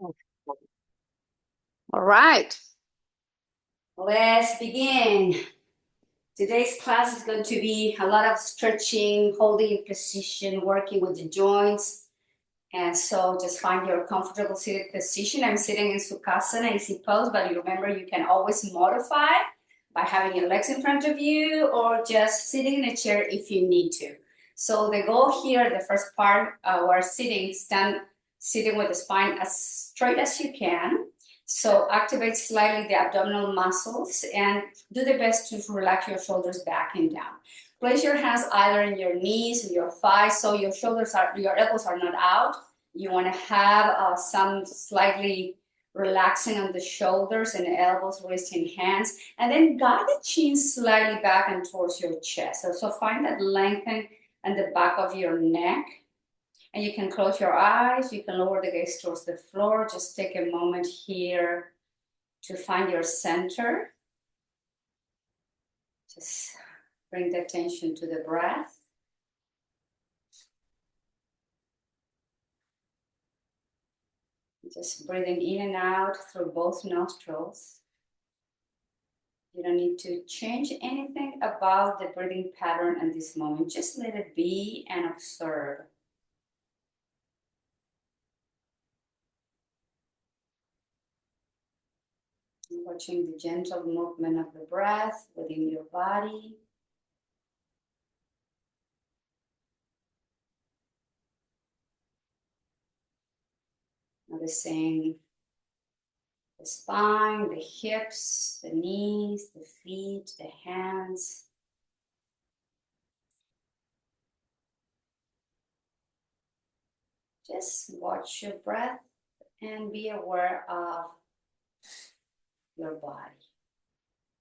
All right, let's begin. Today's class is going to be a lot of stretching, holding in position, working with the joints. And so just find your comfortable seated position. I'm sitting in Sukhasana, easy pose, but you remember you can always modify by having your legs in front of you or just sitting in a chair if you need to. So the goal here, the first part, we're sitting with the spine as straight as you can. So activate slightly the abdominal muscles and do the best to relax your shoulders back and down. Place your hands either in your knees or your thighs so your elbows are not out. You want to have some slightly relaxing on the shoulders and the elbows, resting hands, and then guide the chin slightly back and towards your chest. So find that lengthen in the back of your neck. And you can close your eyes, you can lower the gaze towards the floor. Just take a moment here to find your center. Just bring the attention to the breath. Just breathing in and out through both nostrils. You don't need to change anything about the breathing pattern at this moment. Just let it be and observe. Watching the gentle movement of the breath within your body. Noticing the spine, the hips, the knees, the feet, the hands. Just watch your breath and be aware of your body.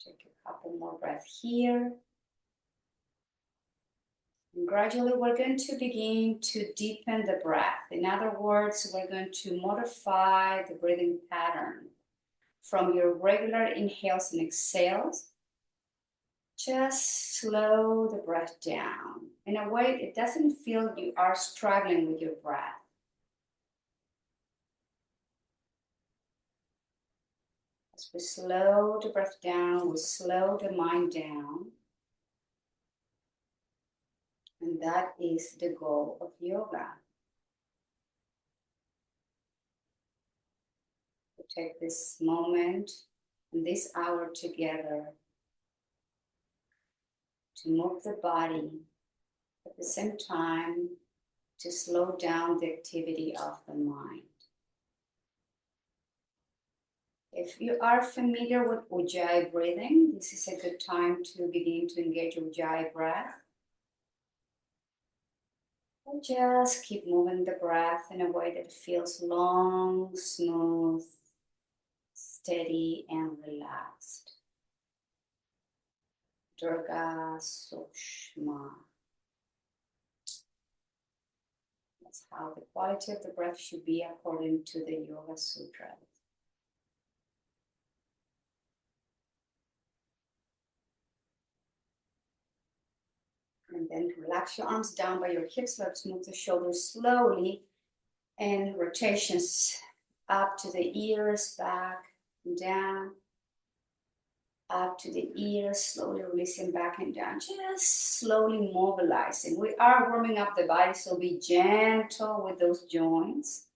Take a couple more breaths here. And gradually, we're going to begin to deepen the breath. In other words, we're going to modify the breathing pattern from your regular inhales and exhales. Just slow the breath down. In a way, it doesn't feel you are struggling with your breath. As we slow the breath down, we slow the mind down. And that is the goal of yoga. To take this moment and this hour together to move the body, at the same time to slow down the activity of the mind. If you are familiar with Ujjayi breathing, this is a good time to begin to engage Ujjayi breath. And just keep moving the breath in a way that feels long, smooth, steady, and relaxed. Durga Sukshma. That's how the quality of the breath should be according to the Yoga Sutra. And then relax your arms down by your hips. Let's move the shoulders slowly. And rotations up to the ears, back, and down. Up to the ears, slowly releasing back and down. Just slowly mobilizing. We are warming up the body, so be gentle with those joints.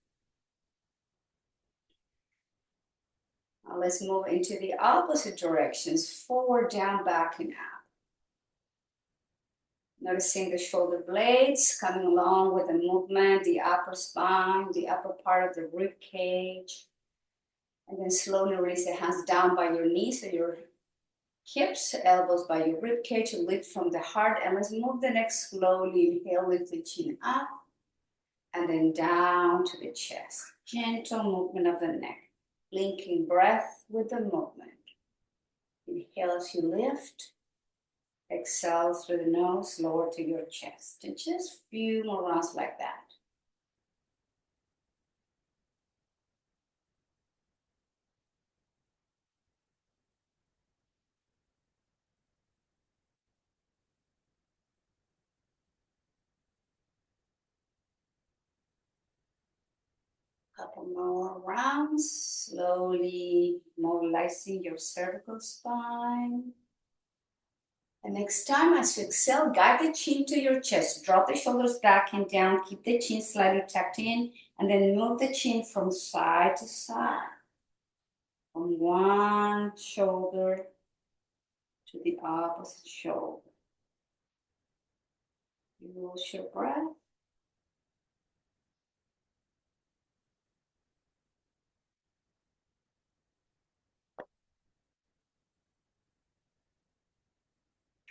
Now let's move into the opposite directions. Forward, down, back, and up. Noticing the shoulder blades coming along with the movement, the upper spine, the upper part of the rib cage. And then slowly release the hands down by your knees, so your hips, elbows by your rib cage, lift from the heart. And let's move the neck slowly. Inhale, lift the chin up. And then down to the chest. Gentle movement of the neck. Linking breath with the movement. Inhale as you lift. Exhale through the nose, lower to your chest. And just a few more rounds like that. Couple more rounds, slowly mobilizing your cervical spine. And next time, as you exhale, guide the chin to your chest. Drop the shoulders back and down. Keep the chin slightly tucked in. And then move the chin from side to side. From one shoulder to the opposite shoulder. Use your breath.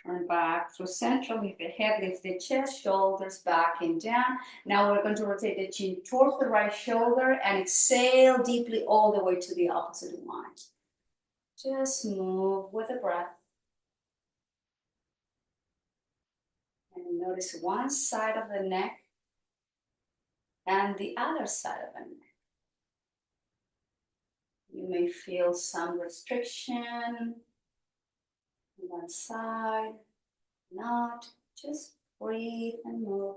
Turn back through center, lift the head, lift the chest, shoulders back and down. Now we're going to rotate the chin towards the right shoulder and exhale deeply all the way to the opposite one. Just move with the breath. And notice one side of the neck and the other side of the neck. You may feel some restriction on one side, not. Just breathe and move.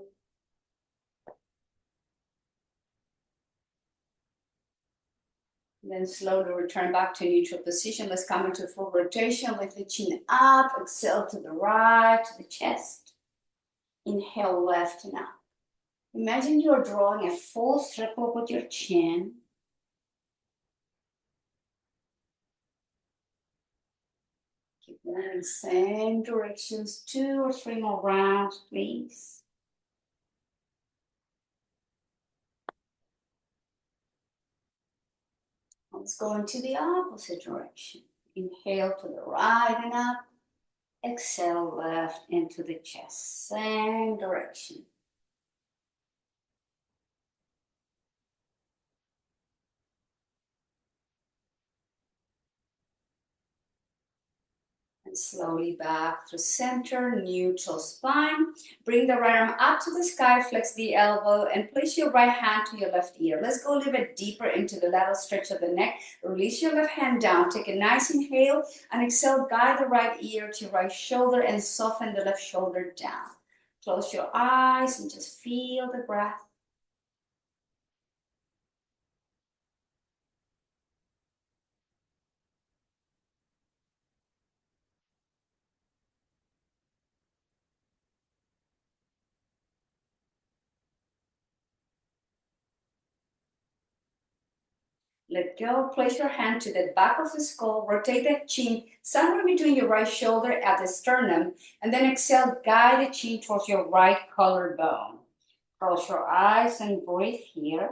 Then slowly return back to neutral position. Let's come into full rotation. Lift the chin up. Exhale to the right, to the chest. Inhale, left and up. Imagine you're drawing a full circle with your chin. Keep moving same directions. 2 or 3 more rounds, please. Let's go into the opposite direction. Inhale to the right and up. Exhale left into the chest. Same direction. And slowly back through center, neutral spine. Bring the right arm up to the sky, flex the elbow, and place your right hand to your left ear. Let's go a little bit deeper into the lateral stretch of the neck. Release your left hand down. Take a nice inhale and exhale. Guide the right ear to your right shoulder and soften the left shoulder down. Close your eyes and just feel the breath. Let go. Place your hand to the back of the skull. Rotate the chin somewhere between your right shoulder at the sternum. And then exhale, guide the chin towards your right collarbone. Close your eyes and breathe here.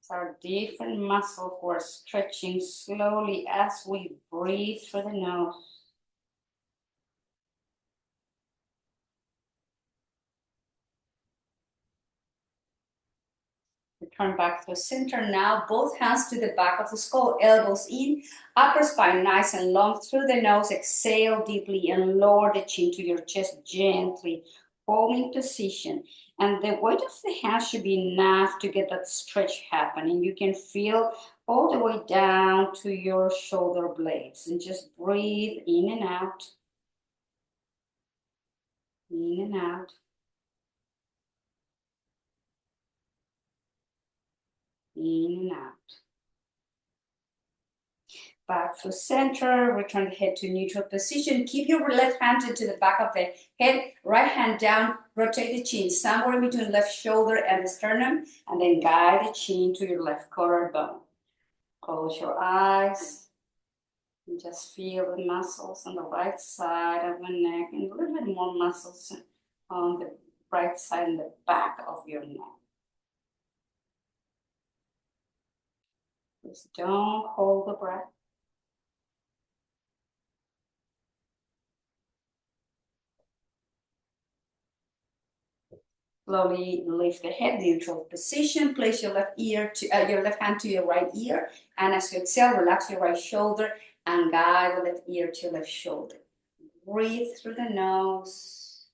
These are different muscles we're stretching slowly as we breathe through the nose. Return back to the center. Now both hands to the back of the skull, elbows in, upper spine nice and long through the nose. Exhale deeply and lower the chin to your chest gently, holding position. And the weight of the hands should be enough to get that stretch happening. You can feel all the way down to your shoulder blades. And just breathe in and out. In and out. In and out. Back to center, return the head to neutral position. Keep your left hand into the back of the head, right hand down, rotate the chin somewhere between left shoulder and the sternum, and then guide the chin to your left collarbone. Close your eyes, and just feel the muscles on the right side of the neck, and a little bit more muscles on the right side and the back of your neck. Just don't hold the breath. Slowly lift the head, neutral position. Place your left ear to your left hand to your right ear, and as you exhale, relax your right shoulder and guide the left ear to your left shoulder. Breathe through the nose.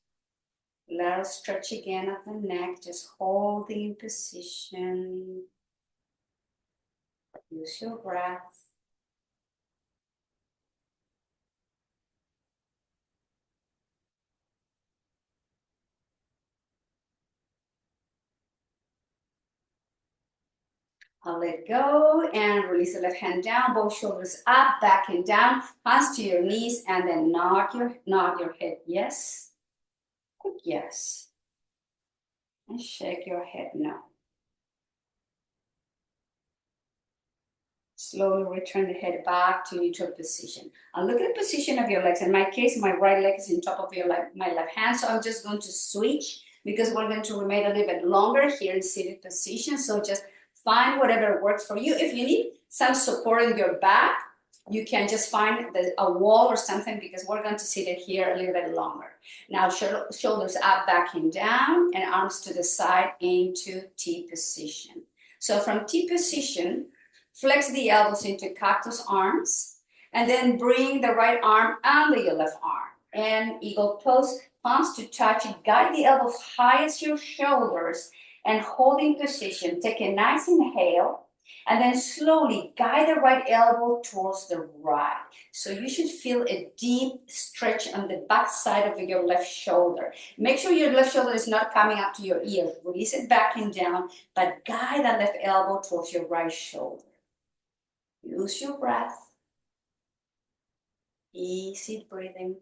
Let us stretch again of the neck, just holding in position. Use your breath. I'll let go and release the left hand down, both shoulders up, back and down, hands to your knees, and then nod your head yes, quick yes, and shake your head no. Slowly return the head back to neutral position. And look at the position of your legs. In my case, my right leg is on top of my left hand, so I'm just going to switch because we're going to remain a little bit longer here in seated position. So just find whatever works for you. If you need some support in your back, you can just find a wall or something because we're going to sit it here a little bit longer. Now shoulders up, back and down, and arms to the side into T position. So from T position, flex the elbows into cactus arms, and then bring the right arm under your left arm. And eagle pose, palms to touch, guide the elbows high as your shoulders, and hold in position. Take a nice inhale, and then slowly guide the right elbow towards the right. So you should feel a deep stretch on the back side of your left shoulder. Make sure your left shoulder is not coming up to your ear. Release it back and down, but guide that left elbow towards your right shoulder. Use your breath. Easy breathing.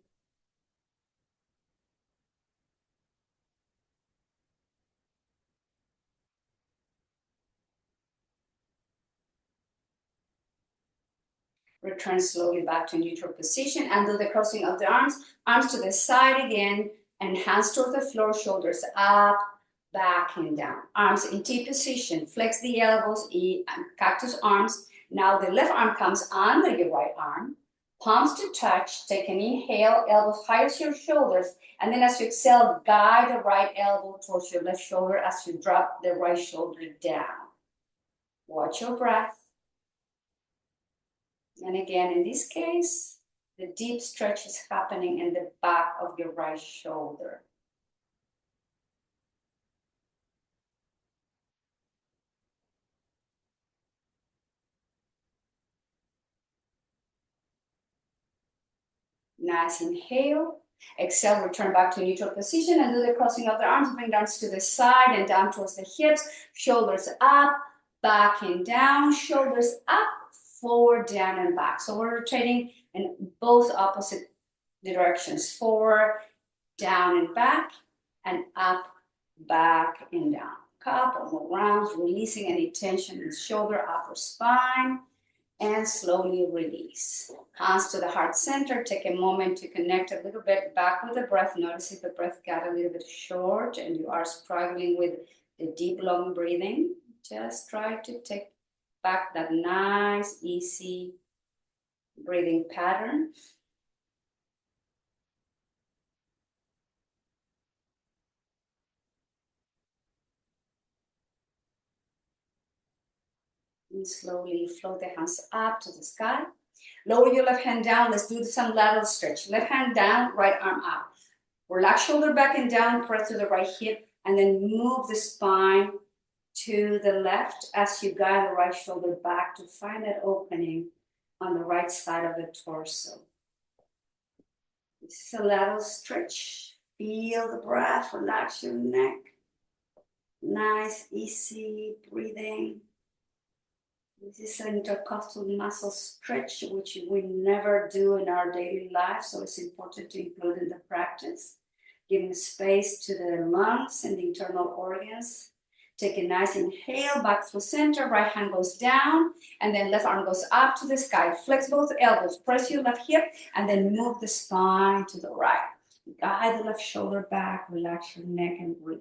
Return slowly back to neutral position and do the crossing of the arms. Arms to the side again and hands toward the floor, shoulders up, back and down. Arms in T position. Flex the elbows, cactus arms. Now the left arm comes under your right arm. Palms to touch. Take an inhale, elbows high as your shoulders. And then as you exhale, guide the right elbow towards your left shoulder as you drop the right shoulder down. Watch your breath. And again, in this case, the deep stretch is happening in the back of your right shoulder. Nice inhale. Exhale, return back to neutral position and do the crossing of the arms. Bring arms to the side and down towards the hips. Shoulders up, back and down. Shoulders up, forward, down, and back. So we're rotating in both opposite directions. Forward, down and back, and up, back and down. Couple more rounds, releasing any tension in the shoulder, upper spine, and slowly release. Hands to the heart center. Take a moment to connect a little bit back with the breath. Notice if the breath got a little bit short and you are struggling with the deep, long breathing. Just try to take back that nice, easy breathing pattern. And slowly float the hands up to the sky. Lower your left hand down. Let's do some lateral stretch. Left hand down, right arm up. Relax shoulder back and down, press to the right hip, and then move the spine to the left as you guide the right shoulder back to find that opening on the right side of the torso. This is a lateral stretch. Feel the breath, relax your neck. Nice, easy breathing. This is an intercostal muscle stretch, which we never do in our daily life, so it's important to include in the practice. Giving space to the lungs and the internal organs. Take a nice inhale, back through center, right hand goes down, and then left arm goes up to the sky. Flex both elbows, press your left hip, and then move the spine to the right. Guide the left shoulder back, relax your neck and breathe.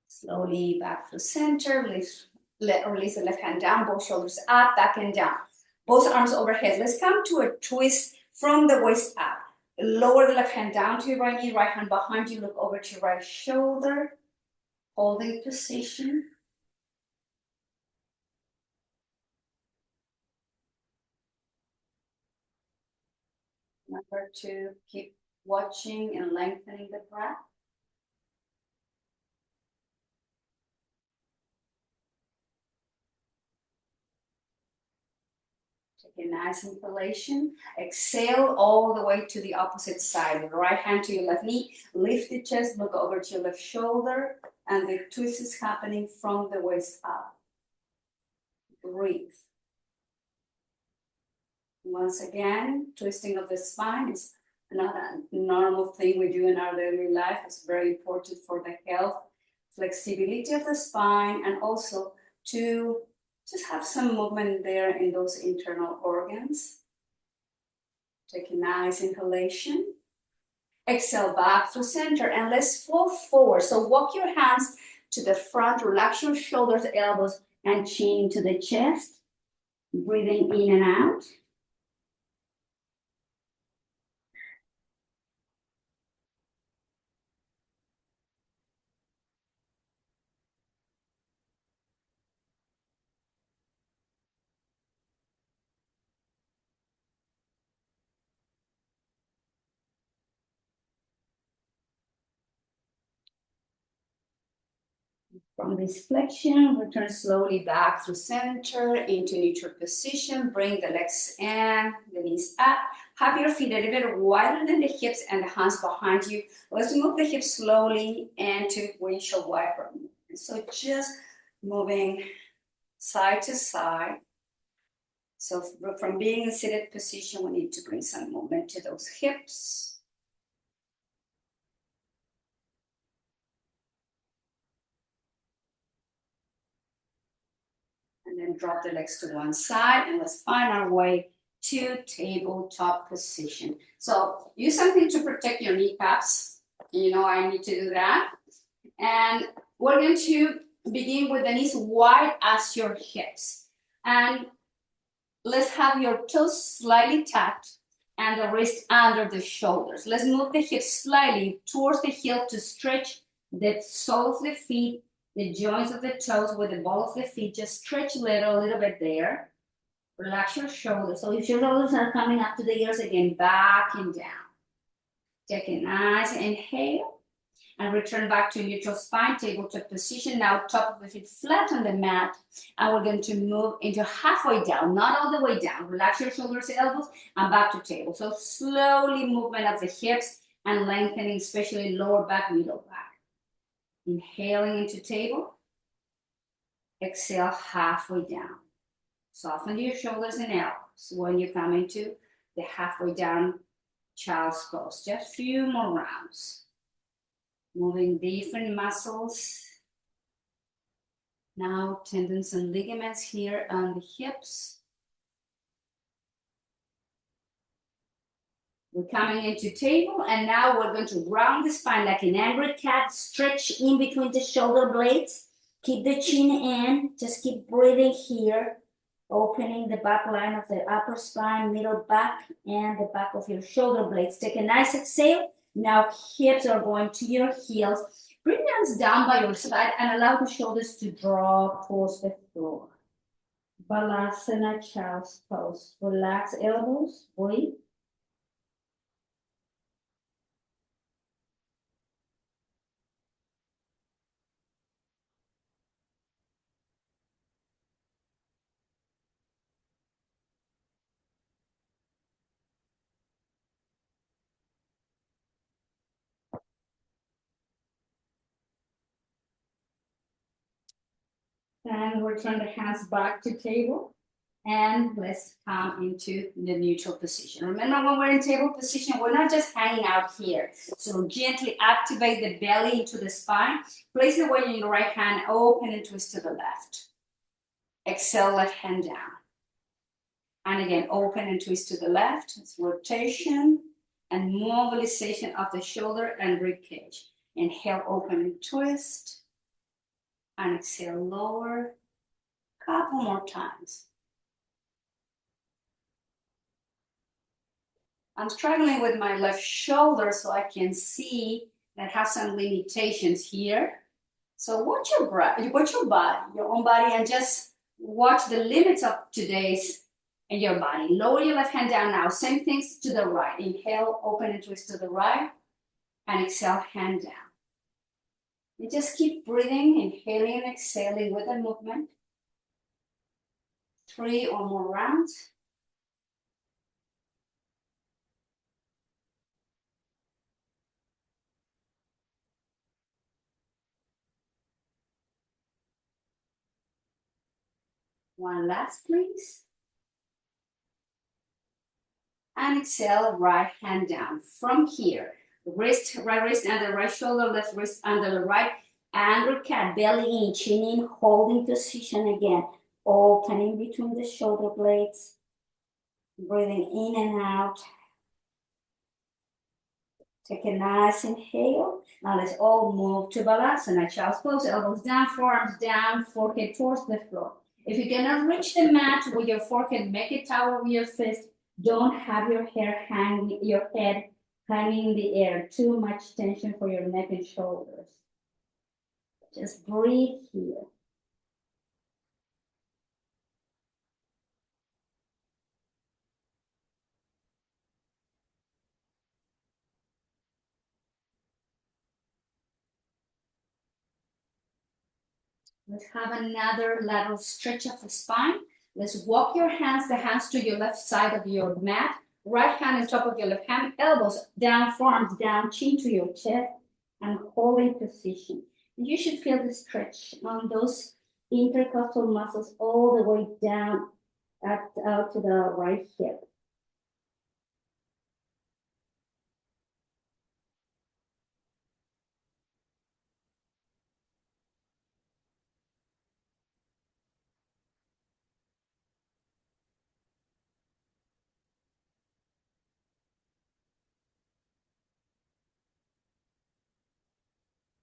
Slowly back to center, release the left hand down, both shoulders up, back and down. Both arms overhead. Let's come to a twist from the waist up. Lower the left hand down to your right knee, right hand behind you, look over to your right shoulder. Holding position. Remember to keep watching and lengthening the breath. Take a nice inhalation. Exhale all the way to the opposite side. Right hand to your left knee. Lift the chest, look over to your left shoulder, and the twist is happening from the waist up. Breathe. Once again, twisting of the spine is not a normal thing we do in our daily life. It's very important for the health, flexibility of the spine, and also to just have some movement there in those internal organs. Take a nice inhalation. Exhale back to center, and let's flow forward. So walk your hands to the front, relax your shoulders, elbows, and chin to the chest. Breathing in and out. From this flexion, return slowly back through center into neutral position. Bring the legs and the knees up. Have your feet a little bit wider than the hips and the hands behind you. Let's move the hips slowly into windshield wiper movement. So just moving side to side. So from being in seated position, we need to bring some movement to those hips. And then drop the legs to one side, and let's find our way to tabletop position. So use something to protect your kneecaps. You know I need to do that. And we're going to begin with the knees wide as your hips. And let's have your toes slightly tapped and the wrist under the shoulders. Let's move the hips slightly towards the heel to stretch the sole of the feet, the joints of the toes with the ball of the feet. Just stretch a little bit there. Relax your shoulders. So if your shoulders are coming up to the ears again, back and down. Take a nice inhale and return back to neutral spine, tabletop position. Now top of the feet flat on the mat. And we're going to move into halfway down, not all the way down. Relax your shoulders, elbows, and back to table. So slowly movement of the hips and lengthening, especially lower back, middle back. Inhaling into table. Exhale halfway down. Soften your shoulders and elbows when you come into the halfway down child's pose. Just a few more rounds. Moving different muscles. Now tendons and ligaments here on the hips. We're coming into table, and now we're going to round the spine like an angry cat. Stretch in between the shoulder blades. Keep the chin in. Just keep breathing here. Opening the back line of the upper spine, middle back, and the back of your shoulder blades. Take a nice exhale. Now hips are going to your heels. Bring the arms down by your side and allow the shoulders to drop towards the floor. Balasana, child's pose. Relax elbows, breathe. And return the hands back to table. And let's come into the neutral position. Remember, when we're in table position, we're not just hanging out here. So gently activate the belly into the spine. Place the weight in your right hand, open and twist to the left. Exhale, left hand down. And again, open and twist to the left. It's rotation and mobilization of the shoulder and rib cage. Inhale, open and twist. And exhale, lower. Couple more times. I'm struggling with my left shoulder so I can see that I have some limitations here. So watch your body, your own body, and just watch the limits of today's in your body. Lower your left hand down now. Same things to the right. Inhale, open and twist to the right. And exhale, hand down. You just keep breathing, inhaling and exhaling with the movement. 3 or more rounds. One last, please. And exhale, right hand down. From here, wrist, right wrist under right shoulder, left wrist under the right. Under cat, belly in, chin in, holding position again. Opening between the shoulder blades. Breathing in and out. Take a nice inhale. Now let's all move to Balasana. Child's pose, elbows down, forearms down, forehead towards the floor. If you cannot reach the mat with your forehead, make a tower with your fist. Don't have your head hanging in the air. Too much tension for your neck and shoulders. Just breathe here. Let's have another lateral stretch of the spine. Let's walk your hands, the hands to your left side of your mat. Right hand on top of your left hand, elbows down, forearms down, chin to your chest, and holding position. You should feel the stretch on those intercostal muscles all the way down out to the right hip.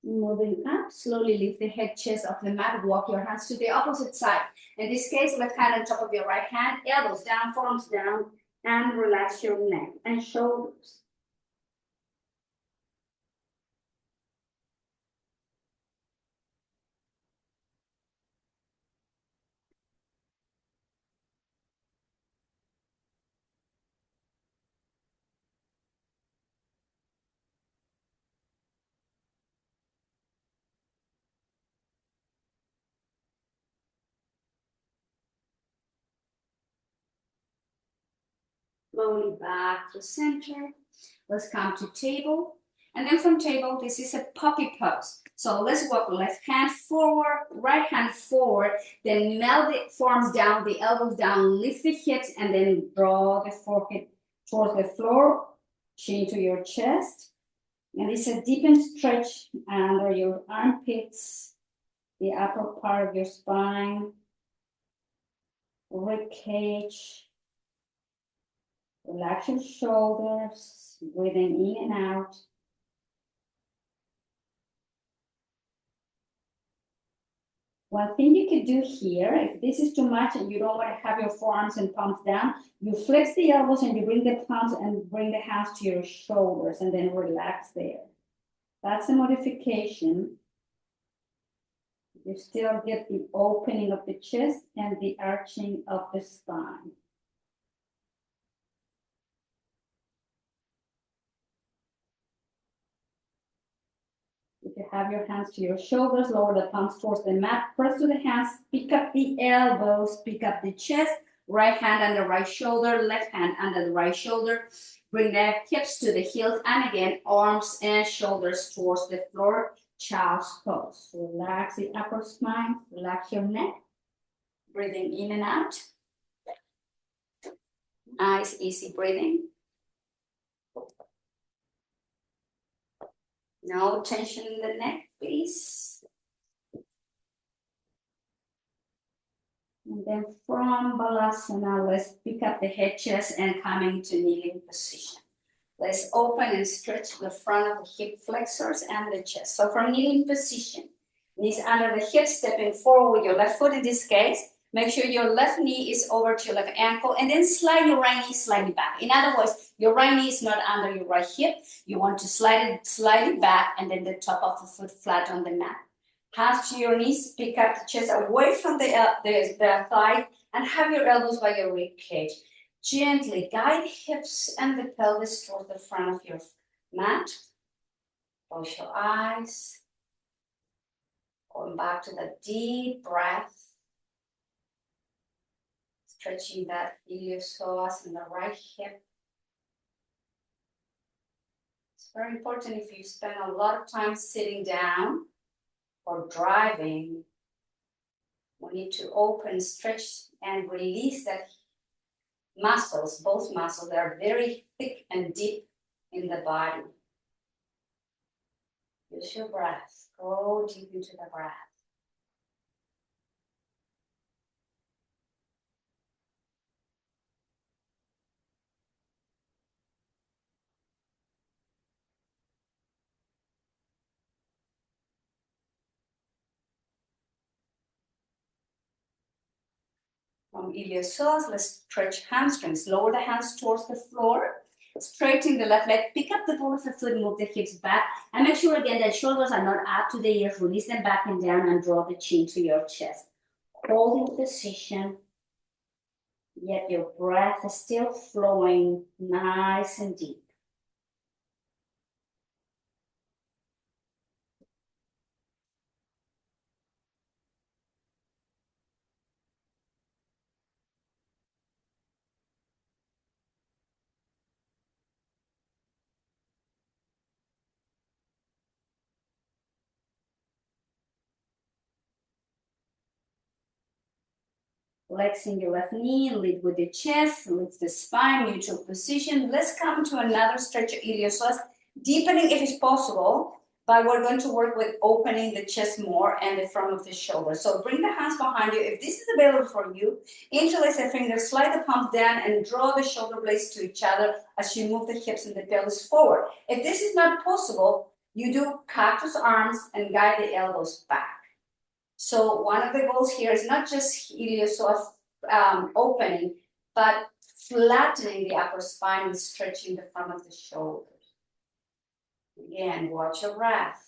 Moving up, slowly lift the head, chest off the mat, walk your hands to the opposite side. In this case, left hand on top of your right hand, elbows down, forearms down, and relax your neck and shoulders. Slowly back to center. Let's come to table. And then from table, this is a puppy pose. So let's walk left hand forward, right hand forward, then melt the forearms down, the elbows down, lift the hips, and then draw the forehead towards the floor, chin to your chest. And it's a deepened stretch under your armpits, the upper part of your spine, rib cage. Relax your shoulders, breathing in and out. One thing you could do here, if this is too much and you don't want to have your forearms and palms down, you flex the elbows and you bring the palms and bring the hands to your shoulders and then relax there. That's a modification. You still get the opening of the chest and the arching of the spine. If you have your hands to your shoulders, lower the palms towards the mat, press to the hands, pick up the elbows, pick up the chest, right hand under right shoulder, left hand under the right shoulder. Bring the hips to the heels, and again, arms and shoulders towards the floor, child's pose. Relax the upper spine, relax your neck. Breathing in and out. Nice, easy breathing. No tension in the neck, please. And then from Balasana, let's pick up the head, chest, and come into kneeling position. Let's open and stretch the front of the hip flexors and the chest. So from kneeling position, knees under the hips, stepping forward with your left foot in this case. Make sure your left knee is over to your left ankle, and then slide your right knee slightly back. In other words, your right knee is not under your right hip. You want to slide it back, and then the top of the foot flat on the mat. Hands to your knees, pick up the chest away from the thigh, and have your elbows by your rib cage. Gently guide the hips and the pelvis toward the front of your mat. Close your eyes. Going back to the deep breath. Stretching that iliopsoas in the right hip. It's very important if you spend a lot of time sitting down or driving, We need to open, stretch, and release that muscles, both muscles that are very thick and deep in the body. Use your breath. Go deep into the breath. From iliopsoas, let's stretch hamstrings. Lower the hands towards the floor. Straighten the left leg. Pick up the ball of the foot, move the hips back. And make sure again that shoulders are not up to the ears. Release them back and down and draw the chin to your chest. Holding position. Yet your breath is still flowing nice and deep. Flexing your left knee, lead with the chest, lift the spine, neutral position. Let's come to another stretch of iliopsoas, deepening if it's possible, but we're going to work with opening the chest more and the front of the shoulder. So bring the hands behind you. If this is available for you, interlace the fingers, slide the palms down and draw the shoulder blades to each other as you move the hips and the pelvis forward. If this is not possible, you do cactus arms and guide the elbows back. So one of the goals here is not just iliopsoas opening, but flattening the upper spine and stretching the front of the shoulders. Again, watch your breath.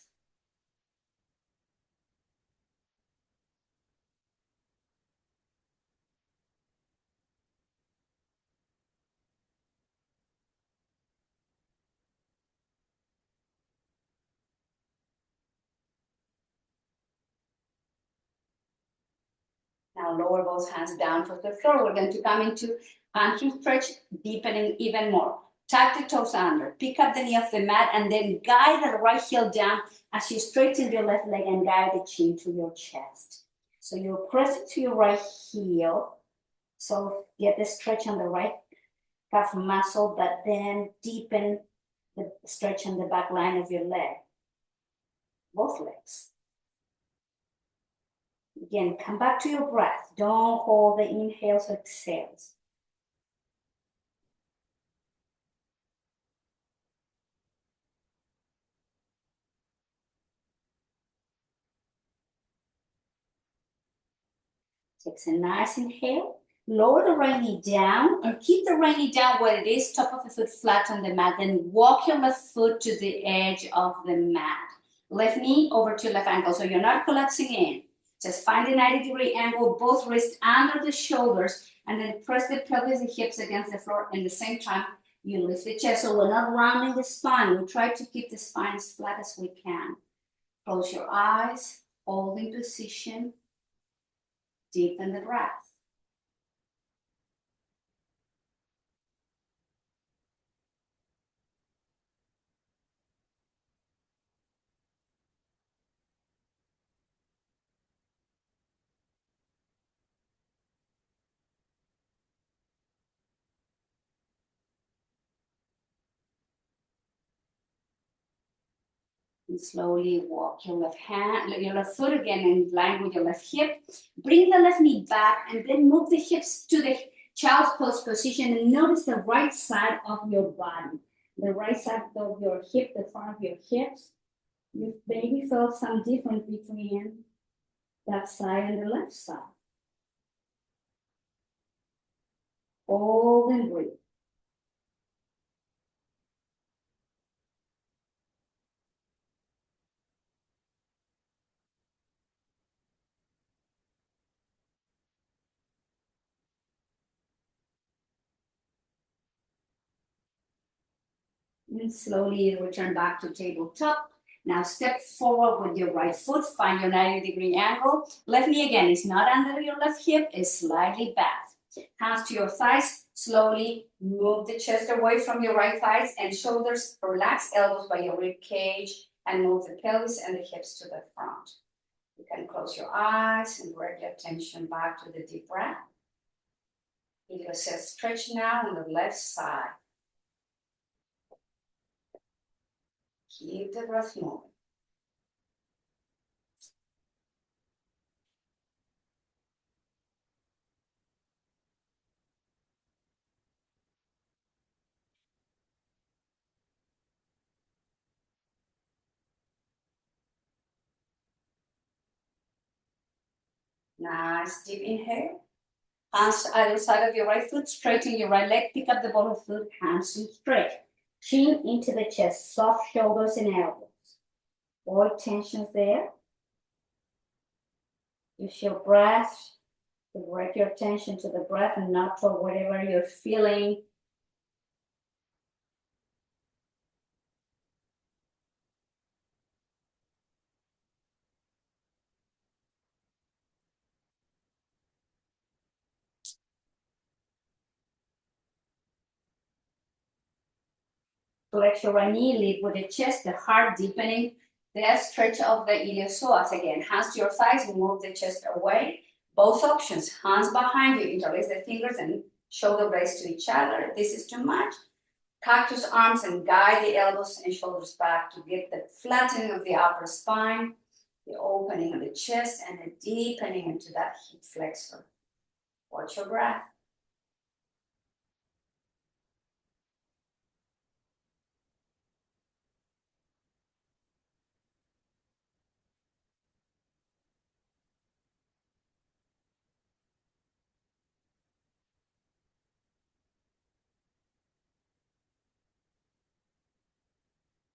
Now lower both hands down to the floor. We're going to come into hamstring stretch, deepening even more. Tuck the toes under, pick up the knee off the mat, and then guide the right heel down as you straighten your left leg and guide the chin to your chest. So you're pressing to your right heel. So get the stretch on the right calf muscle, but then deepen the stretch on the back line of your leg, both legs. Again, come back to your breath. Don't hold the inhales or exhales. Take a nice inhale. Lower the right knee down or keep the right knee down where it is, top of the foot flat on the mat. Then walk your left foot to the edge of the mat. Left knee over to left ankle. So you're not collapsing in. Just find a 90-degree angle, both wrists under the shoulders, and then press the pelvis and hips against the floor. And at the same time, you lift the chest. So we're not rounding the spine. We try to keep the spine as flat as we can. Close your eyes, holding position, deepen the breath. And slowly walk your left hand, your left foot again in line with your left hip. Bring the left knee back and then move the hips to the child's pose position and notice the right side of your body. The right side of your hip, the front of your hips. You maybe felt some difference between that side and the left side. Hold and breathe. And slowly return back to tabletop. Now step forward with your right foot, find your 90-degree angle. Left knee again is not under your left hip, is slightly back. Hands to your thighs, slowly move the chest away from your right thighs and shoulders, relax elbows by your rib cage and move the pelvis and the hips to the front. can close your eyes and direct your attention back to the deep breath. Give yourself a stretch now on the left side. Keep the breath moving. Nice deep inhale. Hands to either side of your right foot, straighten your right leg, pick up the ball of foot, hands in straight. Chin into the chest, soft shoulders and elbows. Avoid tensions there. Use your breath to direct your attention to the breath and not to whatever you're feeling. Flex your right knee, lead with the chest, the heart deepening. The stretch of the iliopsoas. Again, hands to your thighs, move the chest away. Both options, hands behind you, interlace the fingers and shoulder blades to each other. This is too much. Cactus arms and guide the elbows and shoulders back to get the flattening of the upper spine, the opening of the chest, and the deepening into that hip flexor. Watch your breath.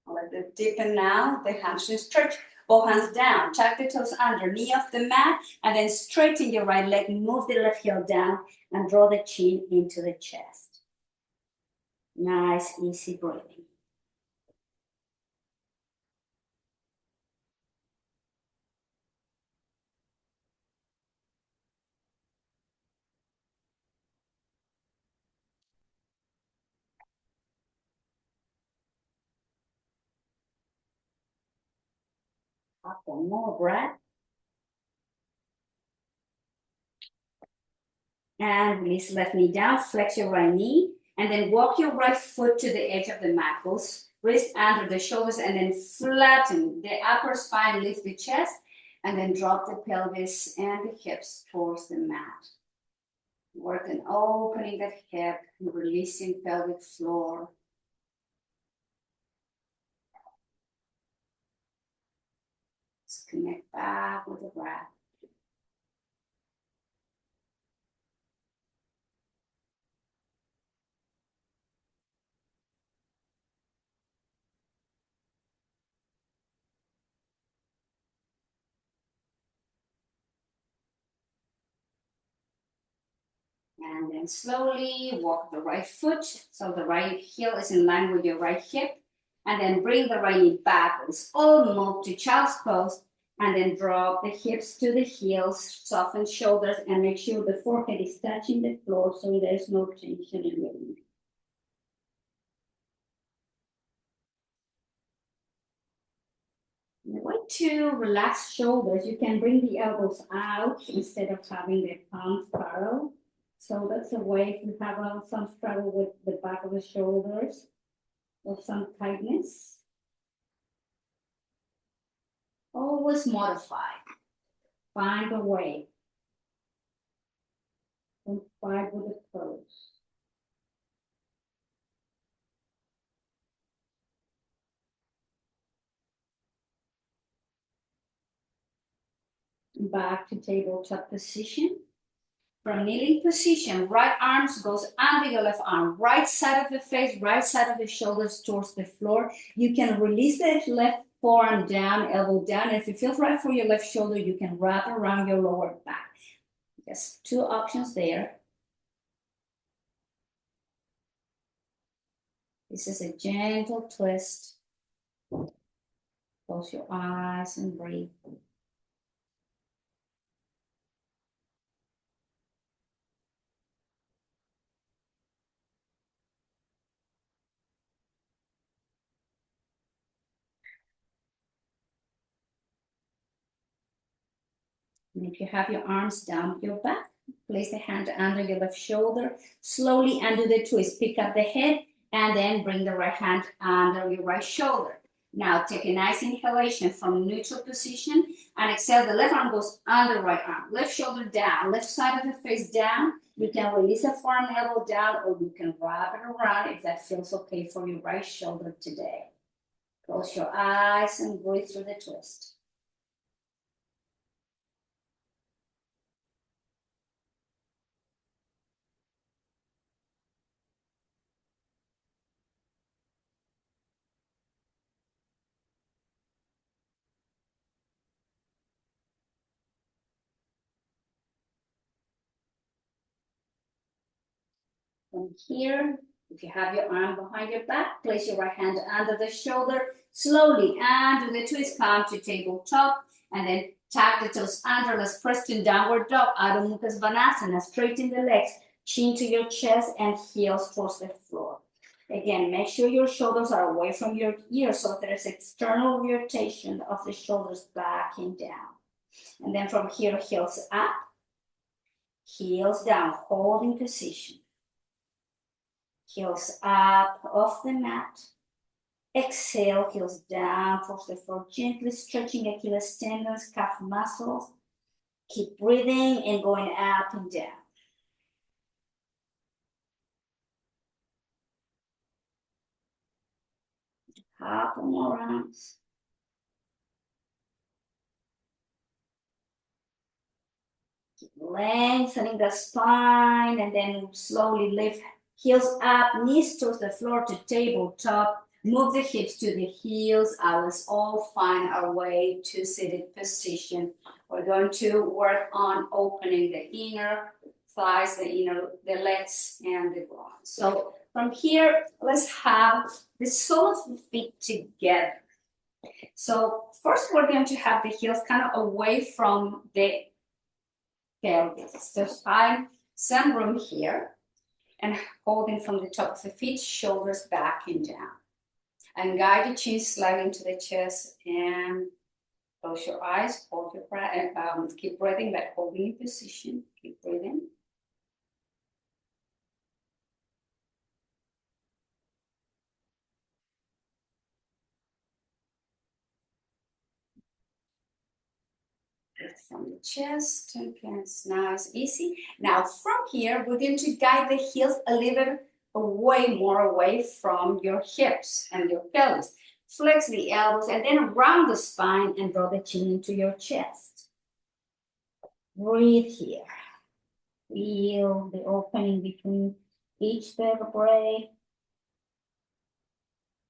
Let it deepen now. The hamstring stretch. Both hands down. Tuck the toes under. Knee off the mat. And then straighten your right leg. Move the left heel down. And draw the chin into the chest. Nice, easy breathing. Up one more breath. And release left knee down, flex your right knee, and then walk your right foot to the edge of the mat. Both wrist under the shoulders, and then flatten the upper spine, lift the chest, and then drop the pelvis and the hips towards the mat. Work on opening that hip and releasing pelvic floor. Just connect back with the breath. And then slowly walk the right foot so the right heel is in line with your right hip. And then bring the right knee backwards. All move to child's pose. And then drop the hips to the heels, soften shoulders, and make sure the forehead is touching the floor so there's no tension in your knee. The way to relax shoulders, you can bring the elbows out instead of having the palms parallel. So that's a way if you have some struggle with the back of the shoulders or some tightness. Always modify. Find a way. Don't fight with the pose. Back to tabletop position. From kneeling position, right arms goes under your left arm, right side of the face, right side of the shoulders towards the floor. You can release the left forearm down, elbow down. And if it feels right for your left shoulder, you can wrap around your lower back. Yes, two options there. This is a gentle twist. Close your eyes and breathe. And if you have your arms down your back, place the hand under your left shoulder. Slowly undo the twist. Pick up the head and then bring the right hand under your right shoulder. Now take a nice inhalation from neutral position and exhale. The left arm goes under right arm. Left shoulder down. Left side of the face down. You can release a forearm elbow down or you can wrap it around if that feels okay for your right shoulder today. Close your eyes and breathe through the twist. From here, if you have your arm behind your back, place your right hand under the shoulder. Slowly undo the twist, come to tabletop, and then tap the toes under. Let's press to downward dog, Adho Mukha Svanasana. Straighten the legs, chin to your chest, and heels towards the floor. Again, make sure your shoulders are away from your ears so there's external rotation of the shoulders back and down. And then from here, heels up, heels down, holding position. Heels up off the mat. Exhale, heels down towards the floor, gently stretching Achilles tendons, calf muscles. Keep breathing and going up and down. Couple more rounds. Keep lengthening the spine and then slowly lift heels up, knees towards the floor to tabletop. Move the hips to the heels. Let's all find our way to seated position. We're going to work on opening the inner thighs, the legs, and the groin. So from here, let's have the soles of the feet together. So first, we're going to have the heels kind of away from the pelvis. So find some room here. And holding from the top of the feet, shoulders back and down. And guide the chin slightly into the chest and close your eyes, hold your breath, and keep breathing, but holding in position. Keep breathing. From the chest, okay, it's nice, easy. Now from here, we're going to guide the heels a little more away from your hips and your pelvis. Flex the elbows and then round the spine and draw the chin into your chest. Breathe here. Feel the opening between each vertebrae.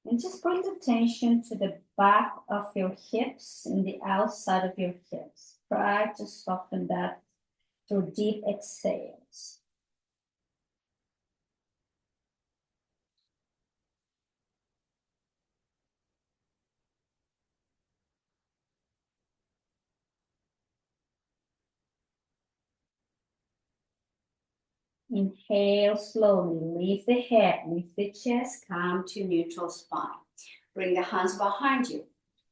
And just bring the tension to the back of your hips and the outside of your hips. Try to soften that through deep exhales. Inhale slowly, lift the head, lift the chest, come to neutral spine. Bring the hands behind you.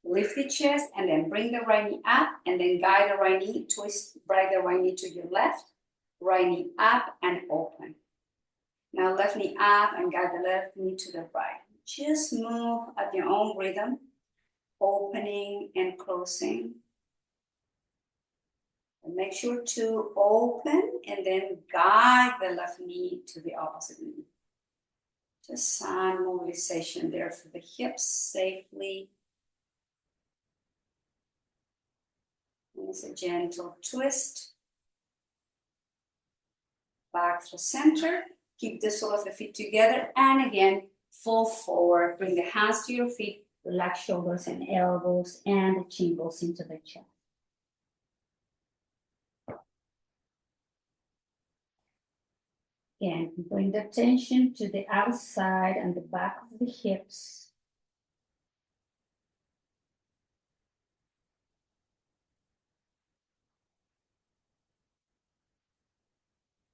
Lift the chest and then bring the right knee up and then guide the right knee, twist, bring the right knee to your left, right knee up and open. Now left knee up and guide the left knee to the right. Just move at your own rhythm, opening and closing. And make sure to open and then guide the left knee to the opposite knee. Just some mobilization there for the hips safely. And it's a gentle twist. Back to center. Keep the sole of the feet together. And again, fall forward. Bring the hands to your feet. Relax shoulders and elbows and the chin goes into the chest. Again, bring the tension to the outside and the back of the hips.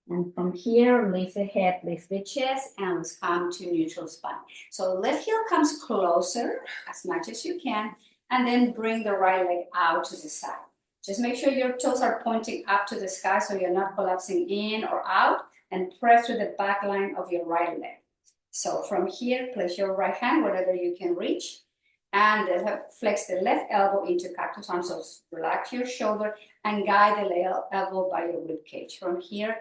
And from here, lift the head, lift the chest, and let's come to neutral spine. So left heel comes closer as much as you can, and then bring the right leg out to the side. Just make sure your toes are pointing up to the sky so you're not collapsing in or out, and press through the back line of your right leg. So from here, place your right hand wherever you can reach, and flex the left elbow into cactus arm. So relax your shoulder and guide the elbow by your rib cage. From here,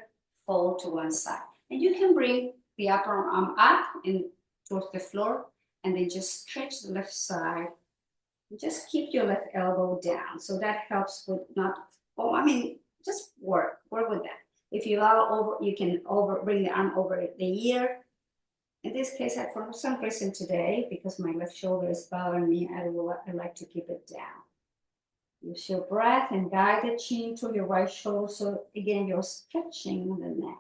fold to one side. And you can bring the upper arm up and towards the floor, and then just stretch the left side. Just keep your left elbow down. So that helps with just work with that. If you allow over, you can bring the arm over the ear. In this case, for some reason today, because my left shoulder is bothering me, I like to keep it down. Use your breath and guide the chin to your right shoulder. So again, you're stretching the neck.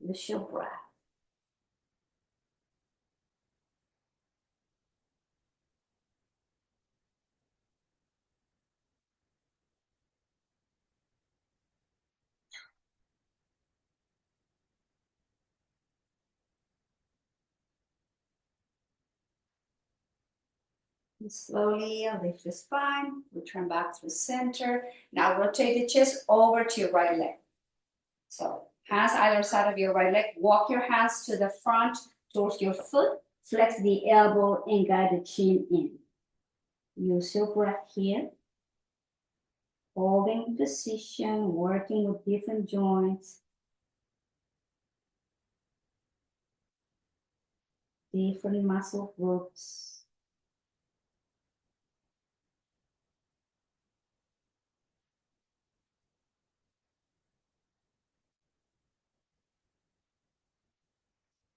Use your breath. And slowly lift the spine, return back to the center. Now rotate the chest over to your right leg. So hands either side of your right leg. Walk your hands to the front towards your foot. Flex the elbow and guide the chin in. Use your breath here. Holding position, working with different joints. Different muscle groups.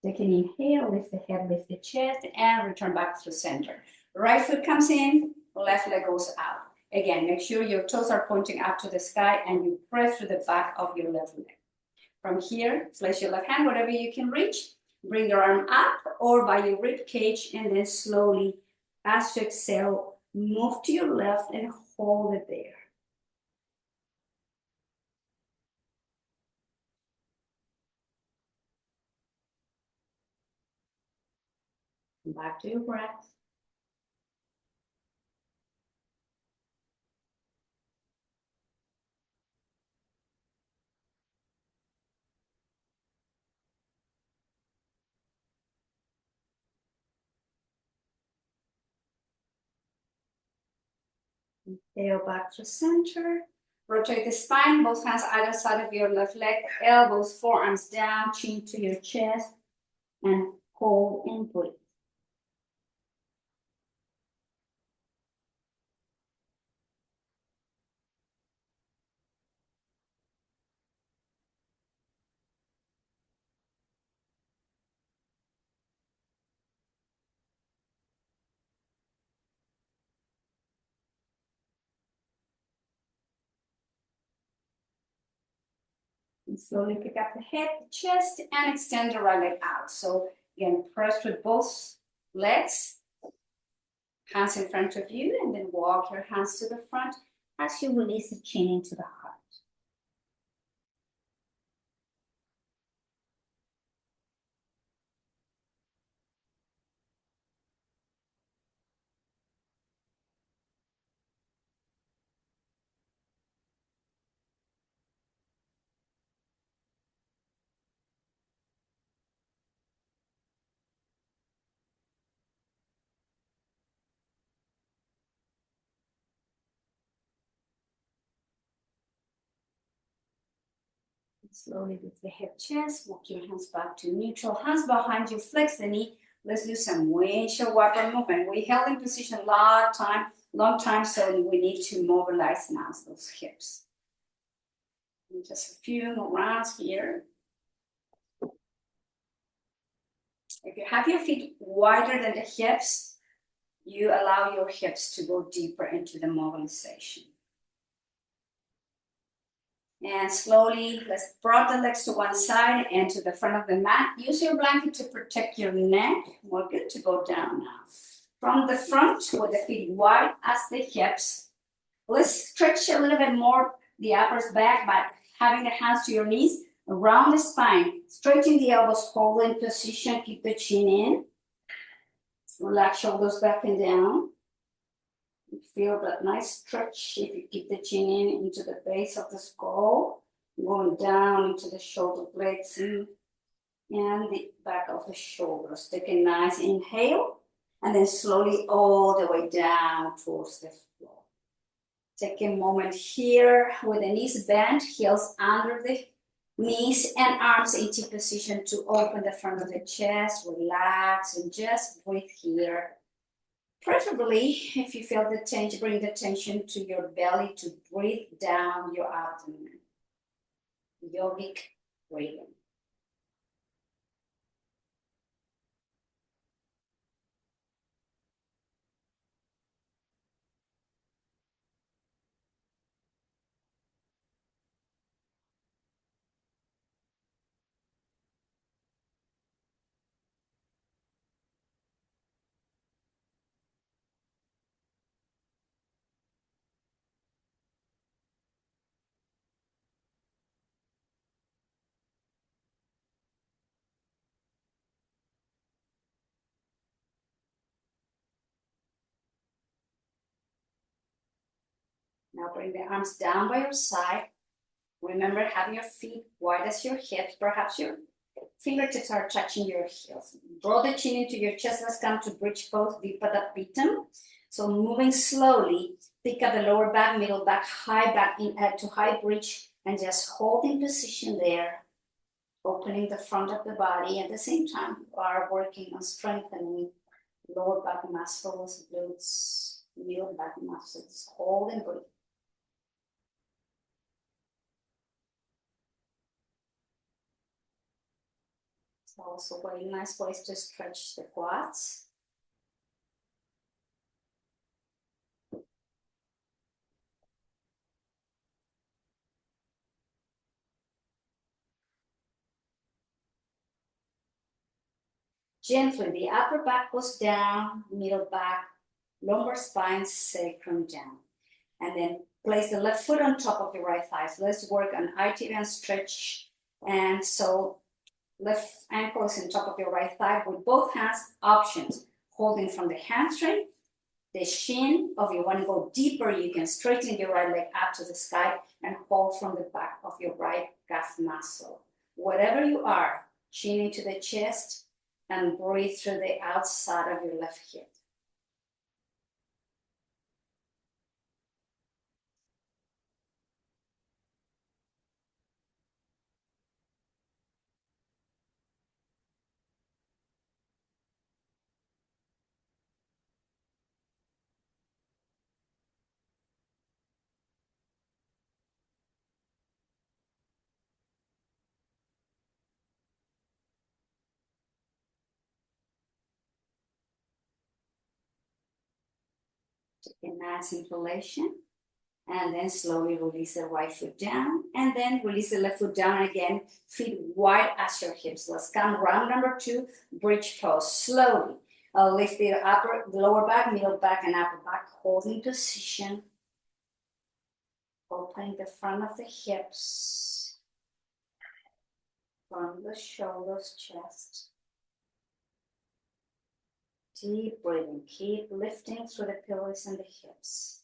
Take an inhale, lift the head, lift the chest, and return back to the center. Right foot comes in, left leg goes out. Again, make sure your toes are pointing up to the sky and you press through the back of your left leg. From here, place your left hand wherever you can reach. Bring your arm up or by your rib cage, and then slowly, as you exhale, move to your left and hold it there. Back to your breath. Tail back to center. Rotate the spine, both hands either side of your left leg, elbows, forearms down, chin to your chest, and hold and breathe. And slowly pick up the head, the chest, and extend the right leg out. So again, press with both legs, hands in front of you, and then walk your hands to the front as you release the chin into the heart. Slowly lift the head, chest, walk your hands back to neutral, hands behind you, flex the knee. Let's do some windshield wiper movement. We held in position a long time, so we need to mobilize now those hips. And just a few more rounds here. If you have your feet wider than the hips, you allow your hips to go deeper into the mobilization. And slowly, let's prop the legs to one side and to the front of the mat. Use your blanket to protect your neck. We're good to go down now. From the front, with the feet wide as the hips, let's stretch a little bit more the uppers back by having the hands to your knees, around the spine. Straighten the elbows, hold in position, keep the chin in. Relax shoulders back and down. Feel that nice stretch if you keep the chin in into the base of the skull, going down into the shoulder blades and the back of the shoulders. Take a nice inhale and then slowly all the way down towards the floor. Take a moment here with the knees bent, heels under the knees and arms into position to open the front of the chest, relax and just breathe here. Preferably, if you feel the tension, bring the tension to your belly to breathe down your abdomen. Yogic breathing. Now bring the arms down by your side. Remember, have your feet wide as your hips. Perhaps your fingertips are touching your heels. Draw the chin into your chest. Let's come to bridge pose, Vipassana. So moving slowly, pick up the lower back, middle back, high back in to high bridge, and just hold in position there, opening the front of the body. At the same time, you are working on strengthening lower back muscles, glutes, middle back muscles. Hold and breathe. It's also a very nice place to stretch the quads. Gently, the upper back goes down, middle back, lumbar spine, sacrum down. And then place the left foot on top of the right thigh. So let's work on IT and stretch. And so left ankle is on top of your right thigh with both hands, options. Holding from the hamstring, the shin, or if you want to go deeper, you can straighten your right leg up to the sky and hold from the back of your right calf muscle. Whatever you are, chin into the chest and breathe through the outside of your left hip. Take a nice inhalation. And then slowly release the right foot down. And then release the left foot down again. Feet wide as your hips. Let's come round number 2, bridge pose. Slowly lift the lower back, middle back, and upper back. Holding position. Opening the front of the hips. From the shoulders, chest. Deep breathing. Keep lifting through the pelvis and the hips.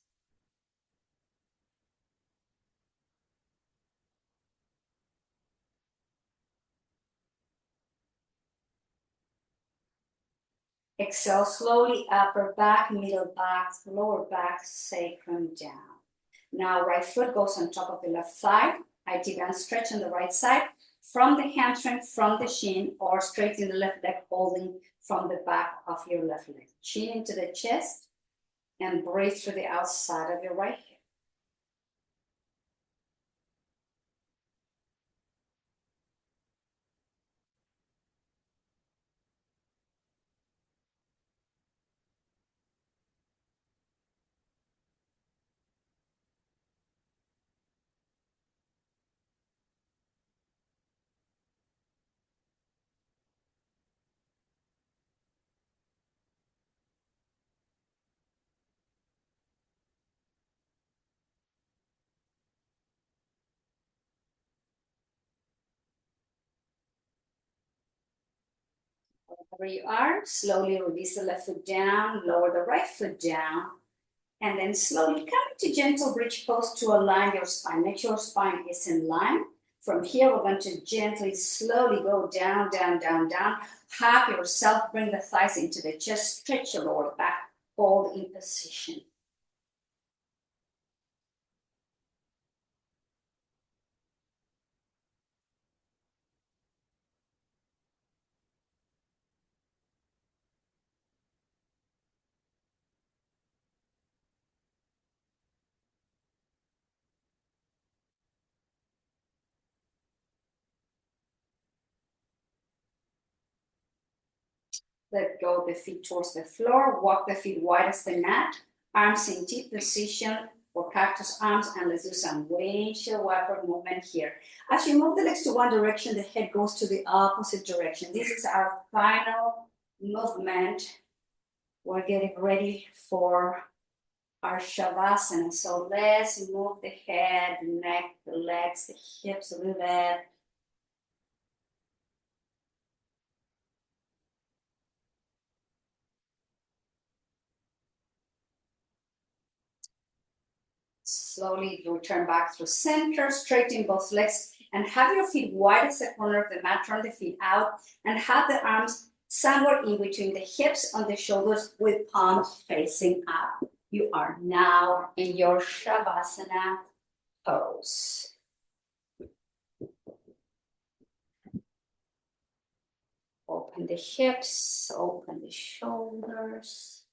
Exhale slowly, upper back, middle back, lower back, sacrum down. Now right foot goes on top of the left thigh. IT band stretch on the right side from the hamstring, from the shin, or straighten the left leg, holding from the back of your left leg. Chin into the chest and breathe through the outside of your right hip. Wherever you are, slowly release the left foot down, lower the right foot down, And then slowly come into gentle bridge pose to align your spine. Make sure your spine is in line. From here, we're going to gently, slowly go down, down, down, down. Hug yourself, bring the thighs into the chest, stretch your lower back, hold in position. Let go the feet towards the floor. Walk the feet wide as the mat. Arms in deep position for cactus arms. And let's do some windshield wiper movement here. As you move the legs to one direction, the head goes to the opposite direction. This is our final movement. We're getting ready for our Shavasana. So let's move the head, the neck, the legs, the hips a little bit. Slowly return back through center, straighten both legs, and have your feet wide as the corner of the mat. Turn the feet out and have the arms somewhere in between the hips on the shoulders with palms facing up. You are now in your Shavasana pose. Open the hips, open the shoulders.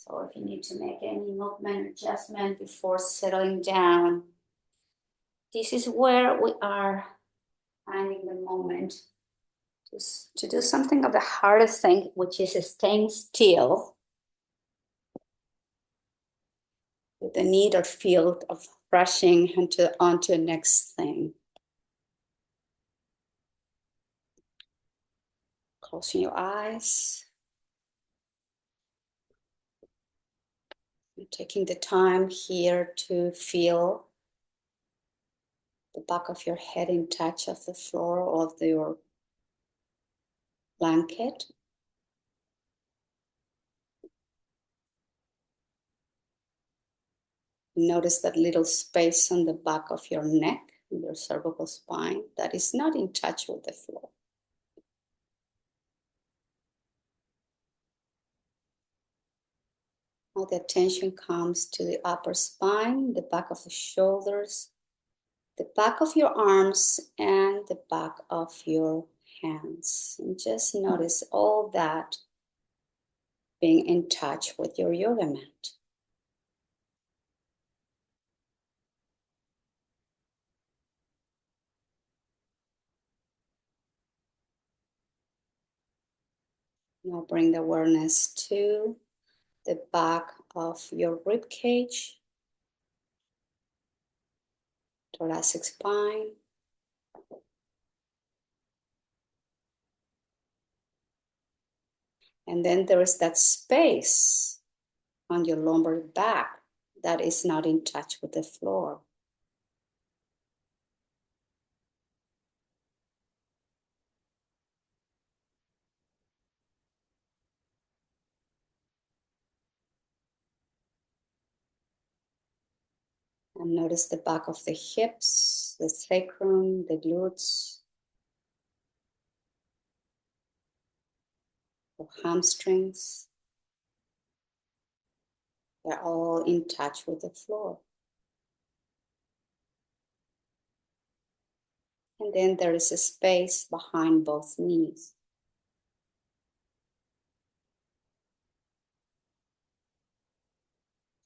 So if you need to make any movement adjustment before settling down, this is where we are finding the moment to do something of the hardest thing, which is staying still with the need or feel of rushing onto the next thing. Closing your eyes. And taking the time here to feel the back of your head in touch of the floor or of your blanket. Notice that little space on the back of your neck, your cervical spine, that is not in touch with the floor. All the attention comes to the upper spine, the back of the shoulders, the back of your arms, and the back of your hands. And just notice all that being in touch with your yoga mat. Now bring the awareness to the back of your rib cage, thoracic spine. And then there is that space on your lumbar back that is not in touch with the floor. And notice the back of the hips, the sacrum, the glutes, the hamstrings. They're all in touch with the floor. And then there is a space behind both knees.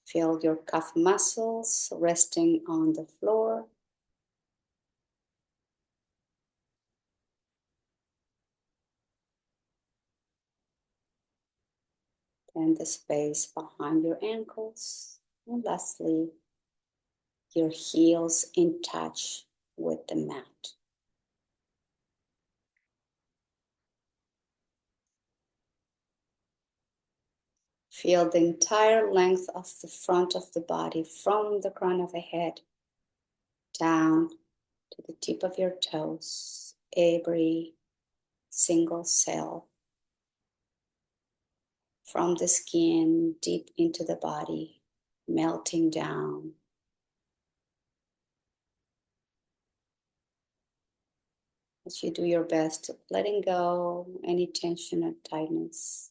Feel your calf muscles resting on the floor. And the space behind your ankles. And lastly, your heels in touch with the mat. Feel the entire length of the front of the body from the crown of the head down to the tip of your toes, every single cell. from the skin deep into the body, melting down. As you do your best, letting go any tension or tightness.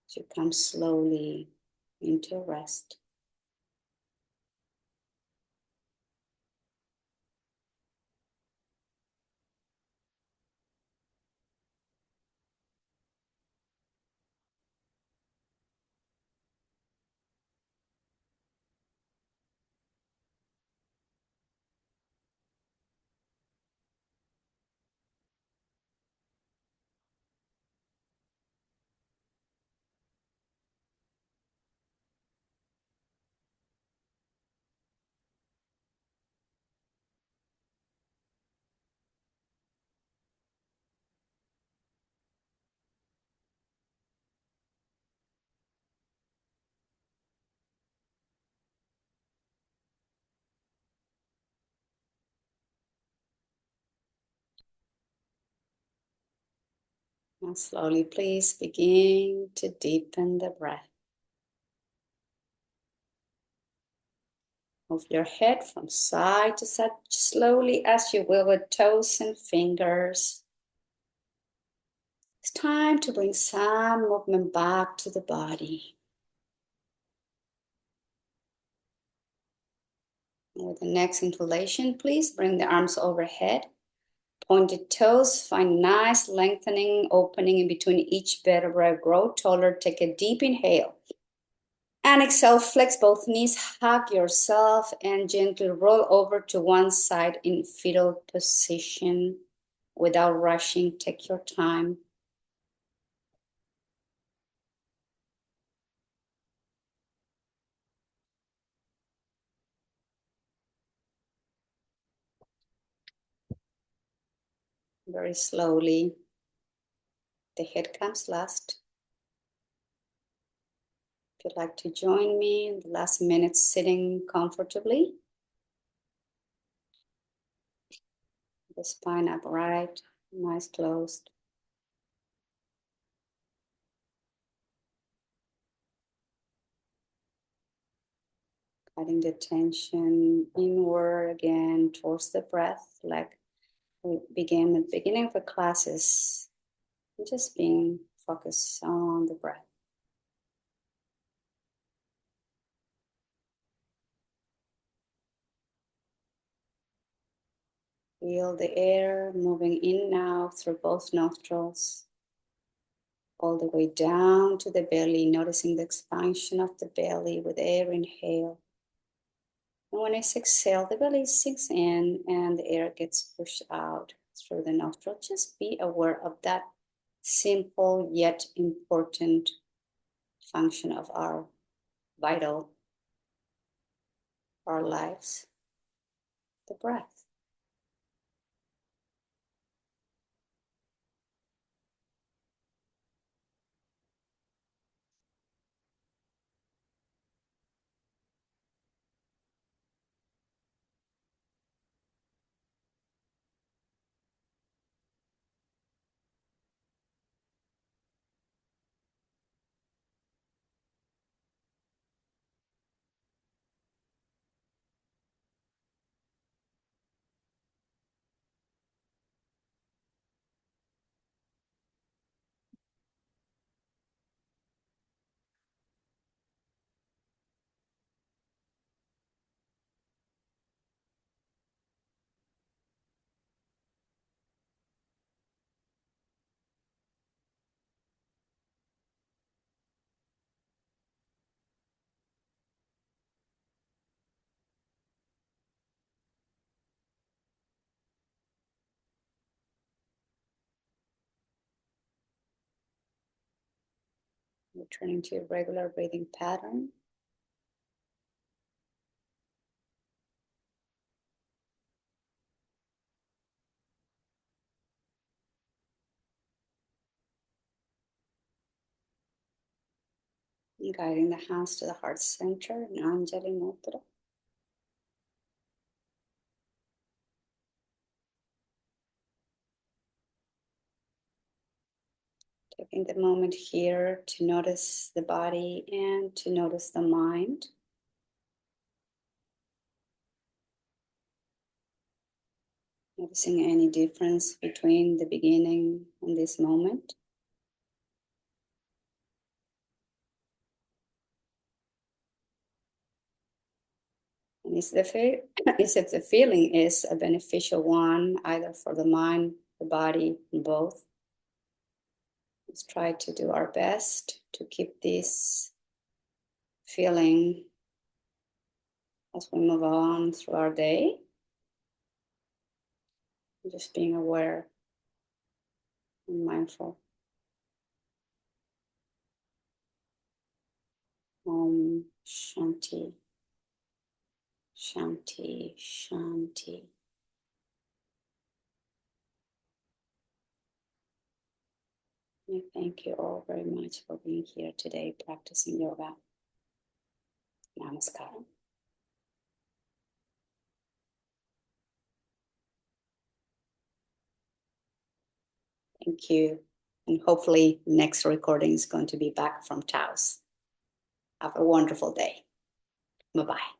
As you come slowly into rest. Now slowly, please begin to deepen the breath. Move your head from side to side slowly as you will with toes and fingers. It's time to bring some movement back to the body. And with the next inhalation, please bring the arms overhead. Pointed toes, find nice lengthening, opening in between each vertebra. Grow taller, take a deep inhale. And exhale, flex both knees, hug yourself, and gently roll over to one side in fetal position without rushing. Take your time. Very slowly. The head comes last. If you'd like to join me in the last minutes sitting comfortably, the spine upright, eyes closed. Guiding the attention inward again towards the breath, like we began at the beginning of the classes, just being focused on the breath. Feel the air moving in now through both nostrils, all the way down to the belly, noticing the expansion of the belly with air inhale. And when it's exhale, the belly sinks in and the air gets pushed out through the nostril. Just be aware of that simple yet important function of our vital, our lives, the breath. Returning to your regular breathing pattern. Guiding the hands to the heart center, Anjali Mudra. Taking the moment here to notice the body and to notice the mind. Noticing any difference between the beginning and this moment. And if the feeling is a beneficial one, either for the mind, the body, and both, let's try to do our best to keep this feeling as we move on through our day. Just being aware and mindful. Om Shanti, Shanti, Shanti. I thank you all very much for being here today practicing yoga. Namaskar. Thank you. And hopefully next recording is going to be back from Taos. Have a wonderful day. Bye-bye.